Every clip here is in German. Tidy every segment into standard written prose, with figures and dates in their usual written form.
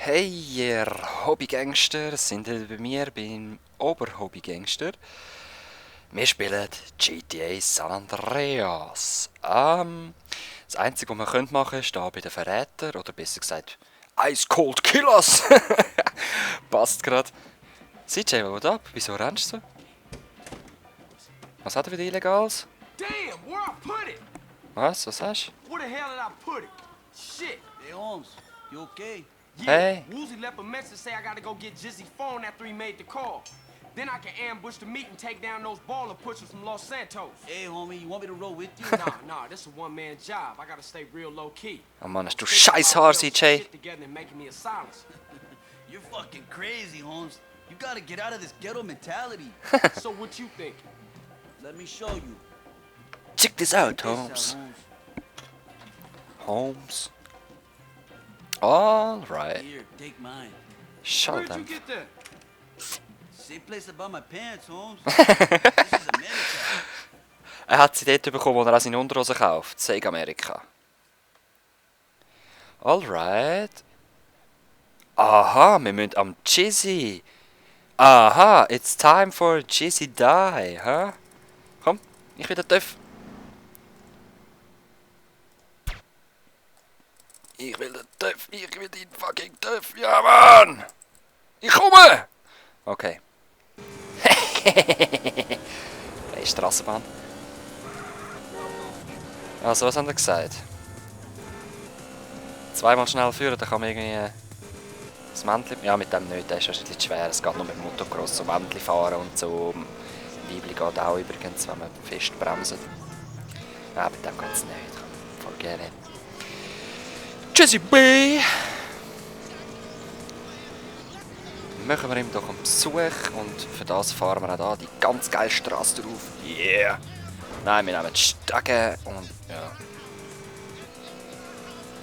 Hey ihr Hobbygangster, sind ihr bei mir beim Oberhobbygangster? Wir spielen GTA San Andreas. Das Einzige, was man machen könnte, ist da bei den Verrätern, oder besser gesagt, Ice Cold Killers. Passt gerade. CJ, was ab? Wieso rennst du so? Was hat er wieder Illegales? Damn, where I put it? Was? Was hast du? Where the hell did I put it? Shit. Hey Holmes, you okay? Yeah, Hey. Woozy left a message say I gotta go get Jizzy's phone after he made the call. Then I can ambush the meet and take down those baller pushers from Los Santos. Hey homie, you want me to roll with you? Nah, this is a one-man job. I gotta stay real low-key. Oh Mann, hast du Scheißhaar, CJ? Together and making me a silence. You're fucking crazy, Holmes. You gotta get out of this ghetto mentality. So what you think? Let me show you. Check this out, Check this Holmes. out, Holmes. Alright. Here, take mine. Schau Where'd you dann. get that? Same place I bought my pants, Holmes. This is America. Er hat sie dort bekommen, wo er auch seine Unterhose kauft. Sega Amerika. Alright. Aha, wir müssen am Jizzy. Aha, it's time for Jizzy Die, hä? Komm, ich will den Töff. Ich will den Töff, ich will den fucking Töff. Ja, Mann! Ich komme! Okay. Hey, Strassenbahn. Also, was haben wir gesagt? Zweimal schnell führen, dann kann man irgendwie das Männchen... Ja, mit dem nicht, das ist wahrscheinlich schwer. Es geht nur mit dem Motocross so Männchen fahren und so. Liebling geht auch übrigens, wenn man fest bremst. Ja, mit dem geht es nicht. Voll gerne. Tschüssi, B! Machen wir ihm doch einen Besuch und für das fahren wir auch da die ganz geile Straße drauf. Yeah! Nein, wir nehmen die Stege und ja.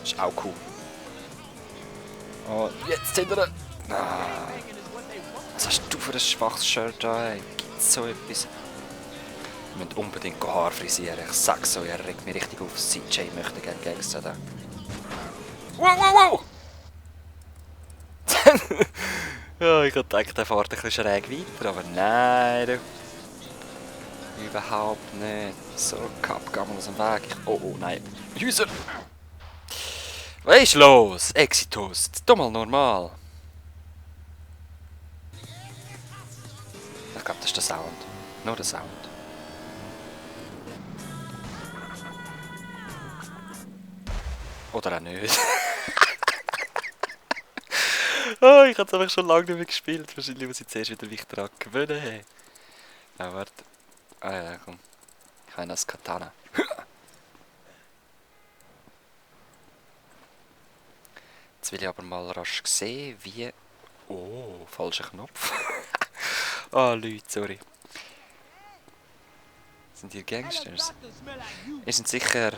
Ist auch cool. Oh, jetzt sind wir. Ah. Was hast du für ein schwaches Shirt da? Gibt's so etwas? Wir müssen unbedingt Haar frisieren. Ich sag's so, er regt mich richtig auf. CJ möchte gerne Gangster da. Wow, wow, wow! Ja, ich hab gedacht, der fährt ein bisschen schräg weiter, aber nein, du. Überhaupt nicht. So, Cup, geh mal aus dem Weg. Oh, nein. Häuser! Was ist los? Exitus, tu mal normal. Ich glaube, das ist der Sound. Nur der Sound. Oder auch nicht. Oh, ich habe es einfach schon lange nicht mehr gespielt. Wahrscheinlich muss ich zuerst wieder mich daran gewöhnen. Ja, warte. Ah ja, komm. Ich habe das Katana. Jetzt will ich aber mal rasch sehen, wie... Oh, falscher Knopf. Oh, Leute, sorry. Sind die Gangsters? Ihr sind sicher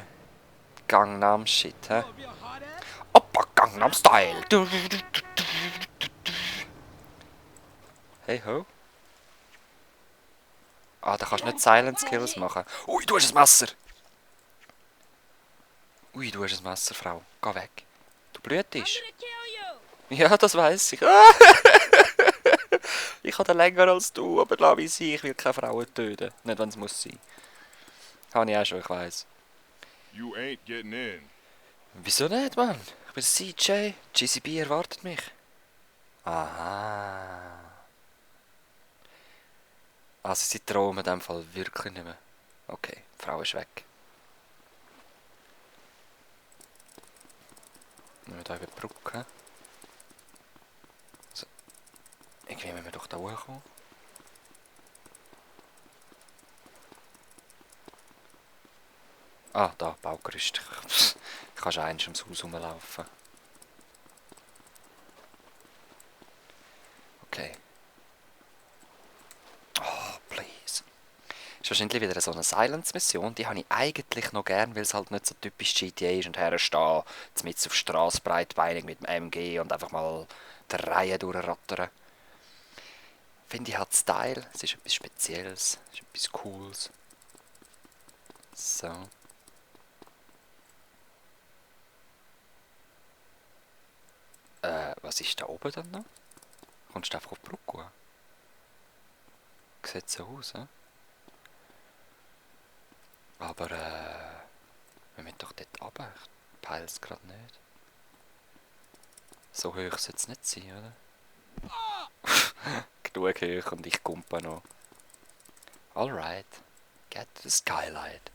Gangnam Shit, hä? Oppa, Gangnam Style! Hey ho. Ah, da kannst du nicht Silence Kills machen. Ui, du hast ein Messer! Ui, du hast ein Messer, Frau. Geh weg. Du blühtest. Ja, das weiss ich. Ich habe den länger als du, aber lass mich sein. Ich will keine Frauen töten. Nicht, wenn es muss sein. Habe ich auch schon, ich weiss. You ain't getting in. Wieso nicht, Mann? Ich bin CJ. GCB erwartet mich. Aha. Also sie trauen in dem Fall wirklich nicht mehr. Okay, die Frau ist weg. Nehmen wir da über die Brücke. So. Irgendwie müssen wir doch da hochkommen. Ah, da, Baugerüst. Ich kann schon eins ums Haus rumlaufen. Okay. Oh, please. Ist wahrscheinlich wieder so eine Silence-Mission. Die habe ich eigentlich noch gern, weil es halt nicht so typisch GTA ist und herstehen, mit auf Straße breitbeinig mit dem MG und einfach mal die Reihe durchrattern. Finde ich halt Style. Es ist etwas Spezielles. Es ist etwas Cooles. So. Was ist da oben dann noch? Kommst du einfach auf die Brücke? Sieht so aus, hä? Aber, wir müssen doch dort runter. Ich peile es gerade nicht. So hoch sollte es nicht sein, oder? Genug hoch und ich kumpe noch. Alright. Get the skylight.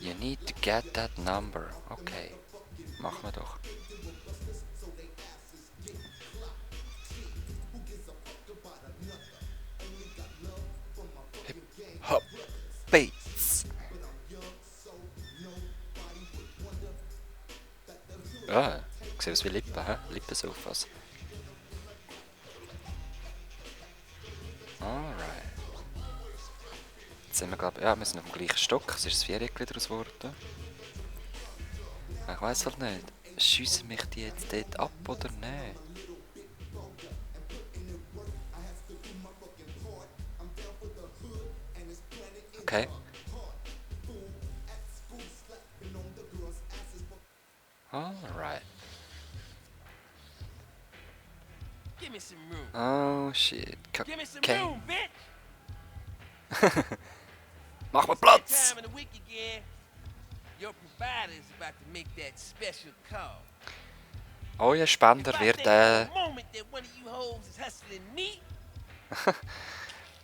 You need to get that number. Okay. Machen wir doch. Hip Hop Beats. Ah, ich sehe was wie Lippen, hä? Lippensofas. Alright. Jetzt sind wir, glaube ich, ja, wir sind auf dem gleichen Stock. Es ist das Viereck daraus geworden. Ich weiss halt nicht. Schiessen mich die jetzt dort ab oder nicht? Okay. Alright. Give me some room. Oh shit. Give me some Okay. room, bitch. Mach mal That Platz! time of the week again. Your provider is about to make that special call. Euer Spender If I wird, think for a moment that one of you hoes is hustling me,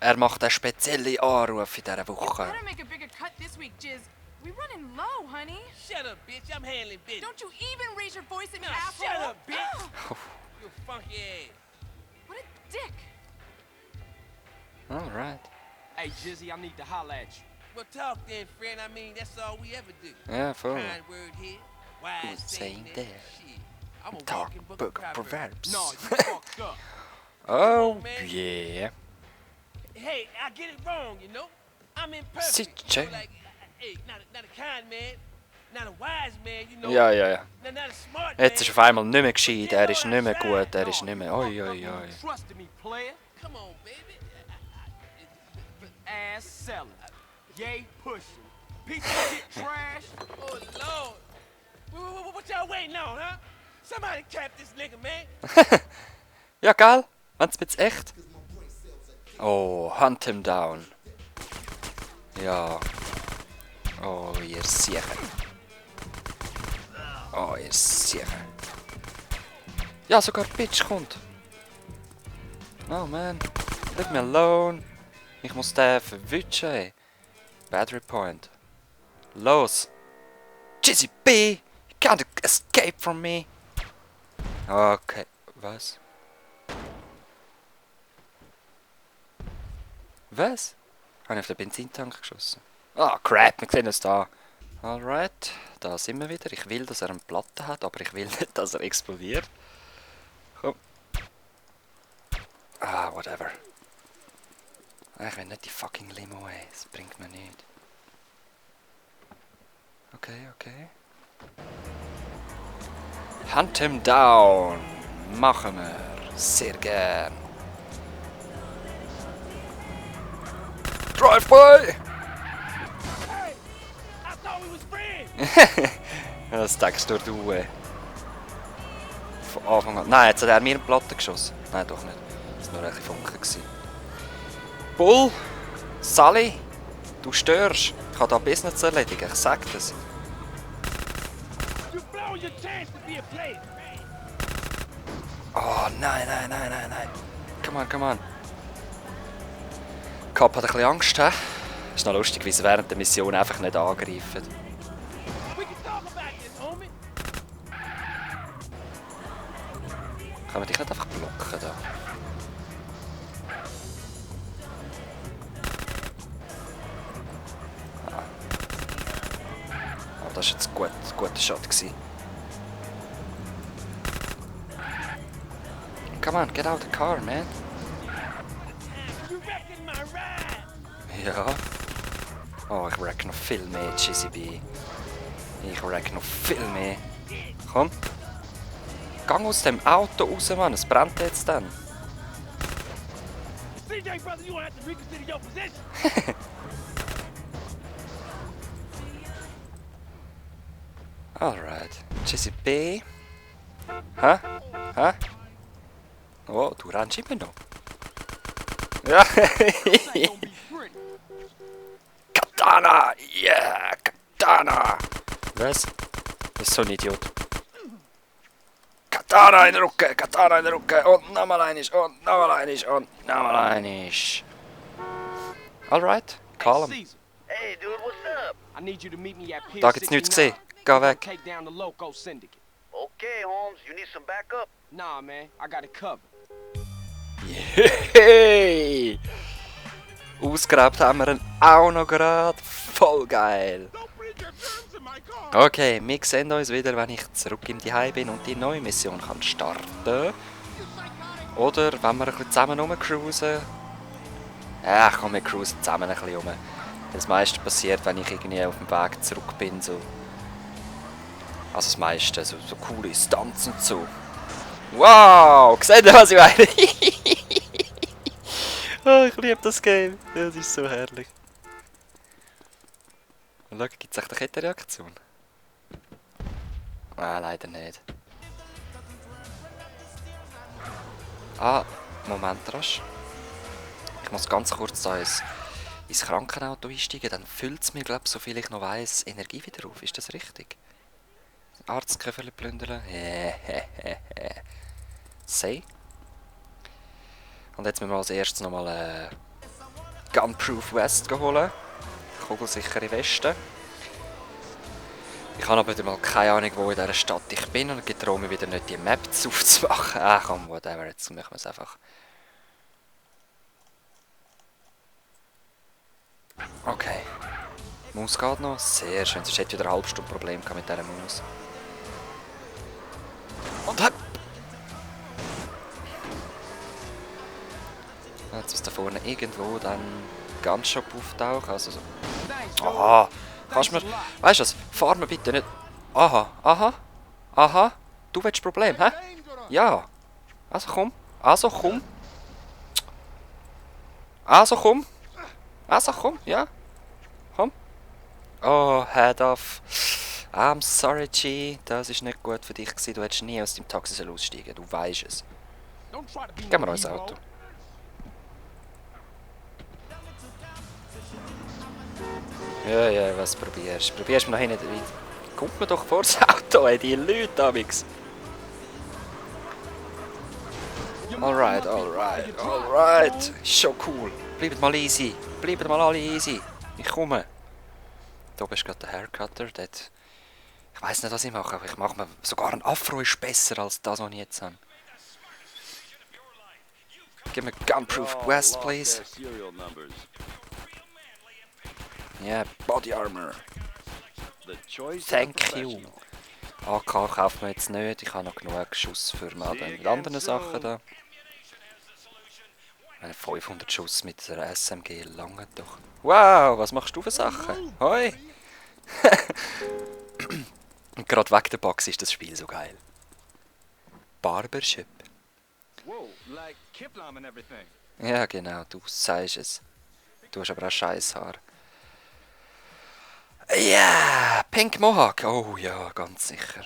er macht einen speziellen Anruf in dieser Woche. Better make a bigger cut this week, Jizz. We running low, honey. shut up, bitch. I'm handling business. Don't you even raise your voice at me, Nah, asshole. shut up, bitch. Ugh, You funky ass. what a dick. Alright. Hey, Jizzy, I need to holler at you. Well, talk then, friend. I mean, that's all we ever do. Ja, voll. Kind word here, wise Good saying saying there. Shit. I'm a Talk walking book of proverbs. No, you fucked up. Oh, man. yeah. Hey, I get it wrong, you know. I'm imperfect. Sit, So, Jay. like, hey, not a kind man, not a wise man, you know. Ja, ja, ja. Not a smart Jetzt ist man. auf einmal nicht mehr gescheit, er ist nicht mehr gut, er ist nicht mehr... Oi, oi, oi. Trusted me, player. Come on, baby. Ass selling. Yay pushing. Piece of shit trash. Oh, Lord. What y'all waiting on, huh? Somebody cap this nigga, man. Ja, gell? Wenn's jetzt echt? Oh, hunt him down. Ja. Oh, ihr Siechen. Oh, ihr Siechen. Ja, sogar Bitch kommt. Oh, man. Leave me alone. Ich muss den verwischen, ey. Battery point. Los. Jizzy B! You can't escape from me. Okay. Was? Was? Habe ich auf den Benzintank geschossen? Ah, crap, wir sehen uns da. Alright, da sind wir wieder. Ich will, dass er eine Platte hat, aber ich will nicht, dass er explodiert. Komm. Ah, whatever. Ich will nicht die fucking Limo, ey. Das bringt mir nichts. Okay, okay. Hunt him down. Machen wir. Sehr gern. Drive-by! Hey, I thought we was friends. Das denkst du, ey. Von Anfang an. Nein, jetzt hat er mir eine Platte geschossen. Nein, doch nicht. Das war nur ein bisschen Funken gewesen. Bull! Sally! Du störst. Ich habe da Business zu erledigen, ich sag das. You blow your chance to be a player. Oh, nein, nein, nein, nein, nein. Come on, come on. Cap hat ein bisschen Angst, hä? Ist noch lustig, wie sie während der Mission einfach nicht angreifen. We can talk about this, homie. Kann man dich nicht einfach blocken da? Ah. Aber das war jetzt ein guter Shot gewesen. Come on, get out of the car, man. You wrecking my ride. Ja. Oh, ich wreck noch viel mehr, Jizzy B. Ich wreck noch viel mehr. Komm. Gang aus dem Auto raus, Mann. Es brennt jetzt dann. CJ, brother, you gonna have to reconsider your position. Alright. Jesse B. Hä? Hä? Oh, du rennst immer noch. Ja. Katana! Yeah! Katana! Was? Das ist so ein Idiot. Katana in den Rücken! Katana in den Rücken! Und nochmal einisch! Und nochmal einisch! Und nochmal einisch! Alright, calm. Caesar, Hey, dude, what's up? I need you to meet me at Pier Da gibt's nichts zu sehen. 69. Geh weg. Take down the Loco Syndicate. Okay, Holmes, you need some backup? Nah, man, I got it covered. Yay! Ausgeraubt haben wir ihn auch noch gerade. Voll geil. Okay, wir sehen uns wieder, wenn ich zurück in die Heim bin und die neue Mission kann starten. Oder wenn wir ein bisschen zusammen rumcruisen. Ja, komm, wir cruisen zusammen ein bisschen rum. Das meiste passiert, wenn ich irgendwie auf dem Weg zurück bin. So. Also das meiste, so coole Stunts und so. Wow! Seht ihr, was ich meine? Oh, ich liebe das Game. Das ist so herrlich. Und schau, gibt es echt eine Kettenreaktion? Ah, leider nicht. Ah, Moment, rasch. Ich muss ganz kurz da ins Krankenauto einsteigen, dann füllt es mir, glaube ich, so viel ich noch weiss, Energie wieder auf. Ist das richtig? Arztköfferchen plündern? Say. Und jetzt müssen wir als erstes nochmal eine Gunproof West holen. Kugelsichere Weste. Ich habe aber wieder mal keine Ahnung, wo in dieser Stadt ich bin und getraue mir wieder nicht, die Maps aufzumachen. Ah komm, whatever, jetzt machen wir es einfach. Okay. Maus geht noch. Sehr schön. Sonst hätte ich wieder eine halbe Stunde Problem gehabt mit dieser Maus. Und hopp! Jetzt muss da vorne irgendwo dann ganz schön auftauchen. Also so. Aha! Kannst du mir. Weißt du was? Fahr mir bitte nicht. Aha, aha, aha. Du willst Problem, hä? Ja. Also komm. Also komm. Also komm. Also komm, ja. Komm. Oh, head off. I'm sorry, G. Das ist nicht gut für dich gewesen. Du hättest nie aus dem Taxi aussteigen. Du weißt es. Don't try to be Gehen wir no ins hero. Auto. Ja, was probierst? Probierst du noch hinten rein? Kommt mir doch vor das Auto, ey, die Leute damals. Alright. Schon cool. Bleibt mal easy. Bleibt mal alle easy. Ich komme. Da bist gerade der Haircutter. Dort. Ich weiß nicht, was ich mache, aber ich mache mir sogar ein Afro ist besser als das, was ich jetzt habe. Gib mir Gunproof West, please. Yeah, Body Armor. Thank you. AK kauft man jetzt nicht. Ich habe noch genug Schuss für mal die anderen Sachen da. 500 Schuss mit der SMG lange doch. Wow, was machst du für Sachen? Hoi! Und gerade wegen der Box ist das Spiel so geil. Barbershop. Whoa, like Kiplam and everything. Ja, genau, du sagst es. Du hast aber auch scheiß Haar. Ja, yeah, Pink Mohawk. Oh ja, ganz sicher.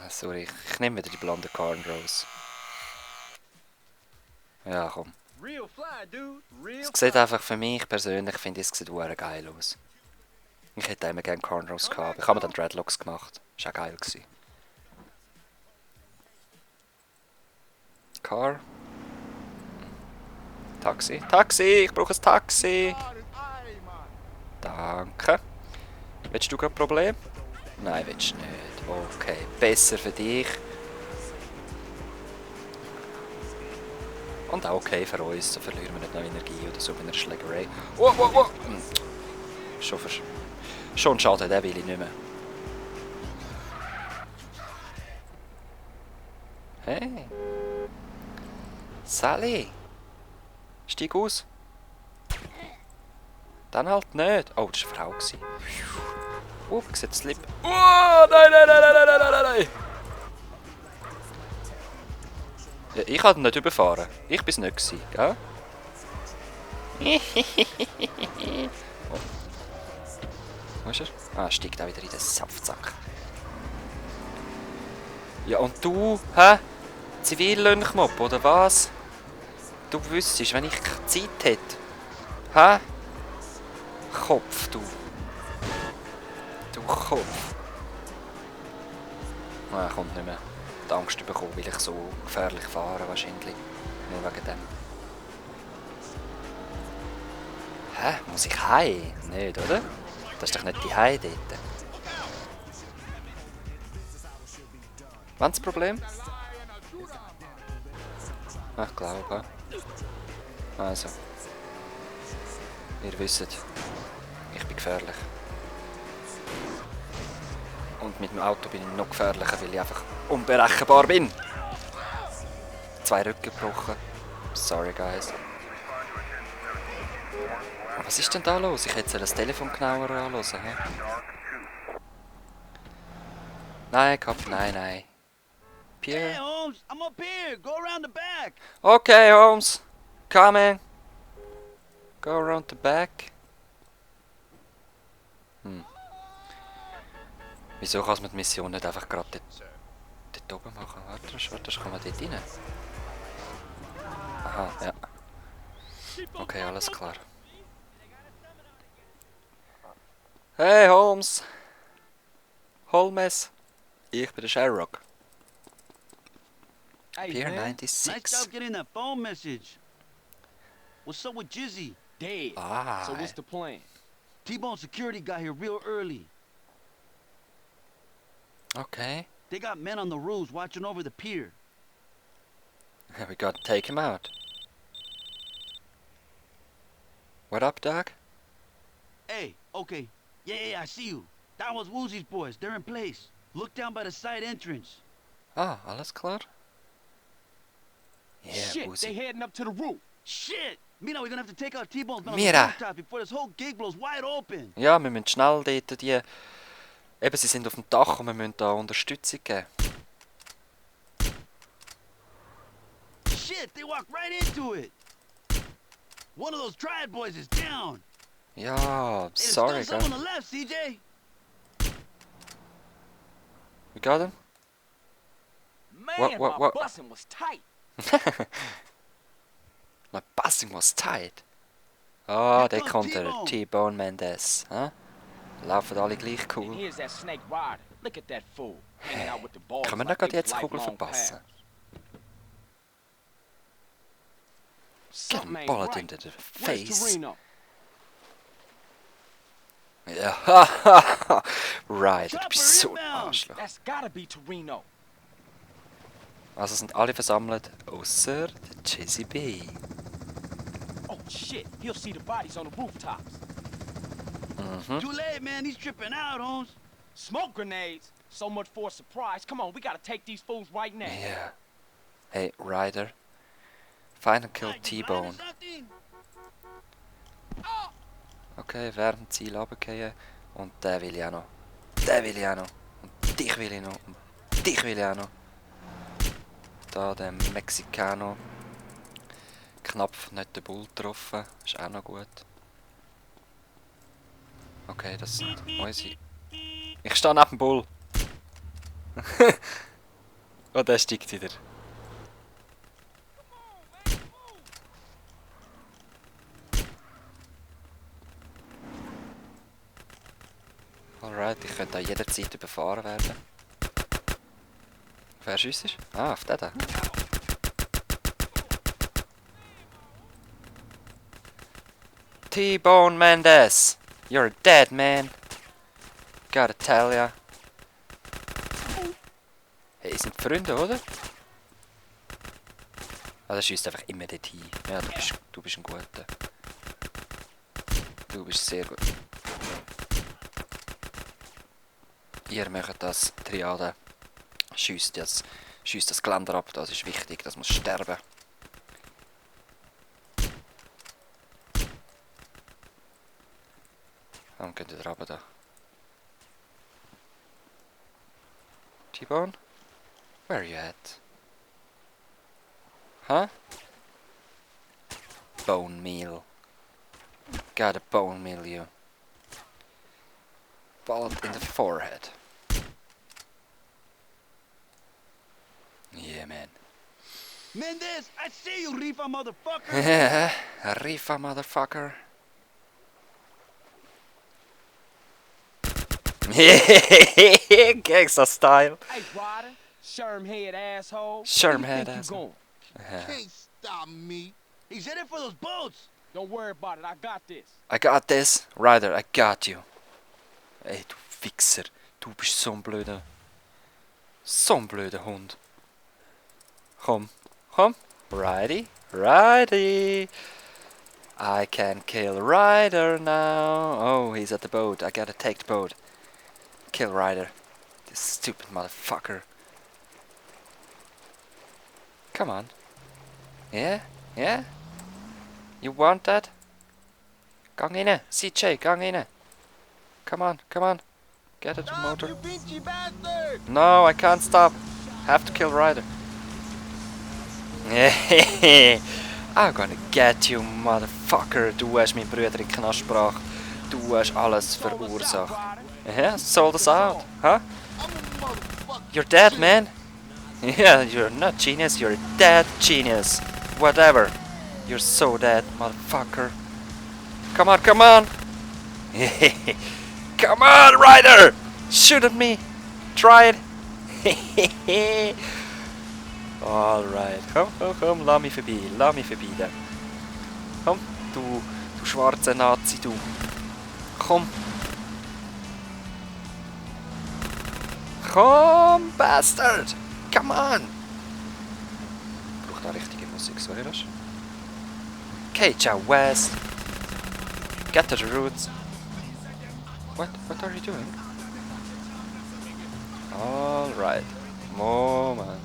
Sorry, ich nehme wieder die blonde Cornrows. Ja, komm. Real fly, dude. Real Es sieht einfach für mich persönlich, finde ich, es sieht verdammt geil aus. Ich hätte immer gerne Cornrows gehabt. Ich habe mir dann Dreadlocks gemacht. Ist auch geil gewesen. Car. Taxi. Taxi! Ich brauche ein Taxi! Danke. Willst du gerade ein Problem? Nein, willst du nicht. Okay, besser für dich. Und auch okay für uns, so verlieren wir nicht noch Energie oder so bei einer Schlägerei. Wow. Schon schade, den will ich nicht mehr. Hey! Sally! Steig aus! Dann halt nicht! Oh, das war eine Frau. Sieht das Lip. Oh, nein! Ja, ich habe ihn nicht überfahren. Ich bin's nicht gewesen, gell? Wo ist er? Ah, steigt auch wieder in den Saftsack. Ja, und du, hä? Zivillönchmob, oder was? Du wüsstest, wenn ich Zeit hätte. Hä? Kopf, du. Du Kopf. Ah, er kommt nicht mehr. Die Angst bekommen, weil ich so gefährlich fahre wahrscheinlich. Nur wegen dem. Hä? Muss ich heim? Nicht, oder? Das ist doch nicht die Heim dort. Was ist das Problem? Ach, ich glaube. Also. Ihr wisst, ich bin gefährlich. Und mit dem Auto bin ich noch gefährlicher, weil ich einfach unberechenbar bin. 2 Rücken gebrochen. Sorry, guys. Was ist denn da los? Ich hätte das Telefon genauer anhören. He? Nein, Kopf, nein, nein. Hey, Pierre? Holmes, I'm up here. Go around the back. Okay, Holmes. Coming. Go around the back. Wieso kann man die Mission nicht einfach gerade dort oben machen? Warte, kann man dort rein? Aha, ja. Okay, alles klar. Hey Holmes! Holmes! Ich bin der Sherlock. Hey, Pier man. 96. Nice job getting that phone message. What's up with Jizzy? Dead. Ah. So what's the plan? T-Bone security got here real early. Okay. They got men on the roofs watching over the pier. We gotta take him out. What up, Doc? Hey, okay. Yeah, I see you. That was Woozy's boys. They're in place. Look down by the side entrance. Ah, alles klar. Yeah, Shit, Uzi. they heading up to the roof. Shit! Mina, we're gonna have to take out T-Bone's on the Mira. rooftop before this whole gig blows wide open. Ja, wir müssen schnell dort die... Eben, sie sind auf dem Dach und wir müssen da Unterstützung geben. Shit, they walked right into it. One of those triad boys is down. Ja, Hey, there's sorry, still gell? some on the left, CJ. We got him? Man, What? my busing was tight. My buzzing was tight. Ah, Here der comes kommt der T-Bone. T-Bone Mendes. Hä? Laufen alle gleich And cool. here's that snake rider. Look at that fool. Hanging out with the balls Kann man like da gerade they jetzt Kugel lifelong verpassen? pals. Get Something him ain't bullet right. into the Where's face. Torino? Ja, right, du bist so ein inbound. Arschloch. That's gotta be Torino. Also sind alle versammelt, außer der Jizzy B. Oh shit, he'll see the bodies on the rooftops. Too late, man. He's tripping out, Holmes. Smoke grenades? So much for a surprise. Come on, we gotta take these fools right now. Yeah. Hey, Ryder. Find and kill Like, you T-Bone. blind or something? Okay, während Ziel runtergehen. Und den will ich auch noch. Den will ich auch noch. Und dich will ich noch. Und dich will ich auch noch. Da, der Mexicano. Knapp nicht den Bull getroffen. Ist auch noch gut. Okay, das sind unsere. Ich stehe neben dem Bull. Oh, der steigt wieder. Alright, ich könnte da jederzeit überfahren werden. Wer schießt ist? Ah, auf den da. T-Bone Mendes! You're a dead man! Gotta tell ya. Hey, ihr seid Freunde, oder? Ah, der schießt einfach immer dort hin. Ja, du bist ein Guter. Du bist sehr gut. Ihr macht das, Triade. Schiesst das Geländer ab, das ist wichtig, das muss sterben. Dann könnt ihr runter da. T-Bone? Where are you at? Huh? Bone meal. Gotta bone meal you. bullet in the forehead. Yeah, man. Mendez, I see you, Rifa motherfucker. Yeah, Rifa motherfucker. Gangsta style. Hey, Ryder, Shermhead asshole. Shermhead Where you think asshole. you going? Can't stop me. He's headed for those boats. Don't worry about it. I got this. I got this. Ryder, I got you. Ey, du Wichser. Du bist so ein blöder... So ein blöder Hund. Komm. Komm. Righty. Righty. I can kill Ryder now. Oh, he's at the boat. I gotta take the boat. Kill Ryder. This stupid motherfucker. Come on. Yeah? Yeah? You want that? Gang inne. CJ, gang inne. Come on, come on. Get it, motor. You pinchy bastard. No, I can't stop. Have to kill Ryder. I'm gonna get you, motherfucker. Du hast meinen Bruder in den Knast gebracht. Du hast alles verursacht. Yeah, sold us out, huh? You're dead, man. Yeah, you're not genius, you're a dead genius. Whatever. You're so dead, motherfucker. Come on, come on. Come on, Ryder! Shoot at me. Try it. Alright. Komm, komm, komm. Lass mich vorbei. Lass mich vorbei dann. Komm, du schwarze Nazi, du. Komm. Komm, Bastard! Come on! Ich brauche da richtige Musik, so hörst du? Okay, ciao, West. Get to the roots. What are you doing? Alright. Moment.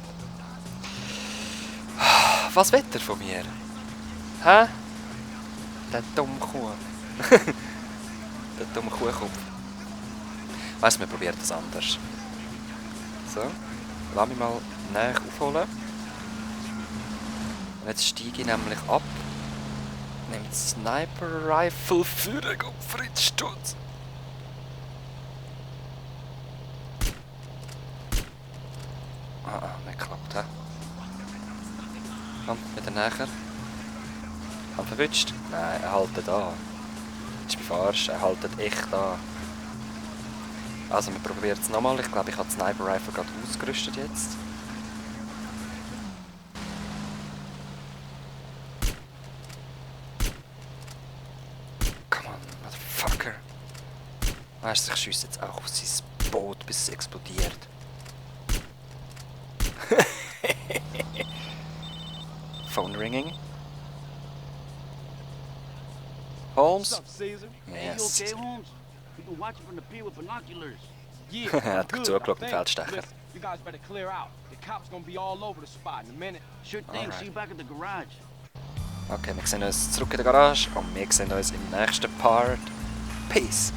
Was will er von mir? Hä? Der dumme Kuh. Der dumme Kuhkopf. Weißt du, wir probieren das anders. So. Lass mich mal näher aufholen. Und jetzt steige ich nämlich ab. Nehme die Sniper Rifle für den Fritz-Stutz. Nicht geklappt, hä? Komm, wieder näher. Haben verwünscht? Nein, er haltet an. Das ist mich verarscht, er haltet echt an. Also, wir probieren es nochmal. Ich glaube, ich habe die Sniper Rifle gerade ausgerüstet jetzt. Come on, motherfucker. Weißt du, ich schiesse jetzt auch auf sein Boot, bis es explodiert. Phone ringing. Holmes? What's up, Caesar? Hey, you Yes. okay, Holmes? We've been watching from the pier with binoculars. Yeah, Er I'm hat good, zugeschaut I mit think. Feldstecher. Listen, you guys better clear out. The cops gonna be all over the spot in a minute. Sure thing. Alright. See you back at the garage. Okay, wir sehen uns zurück in der Garage und wir sehen uns im nächsten Part. Peace!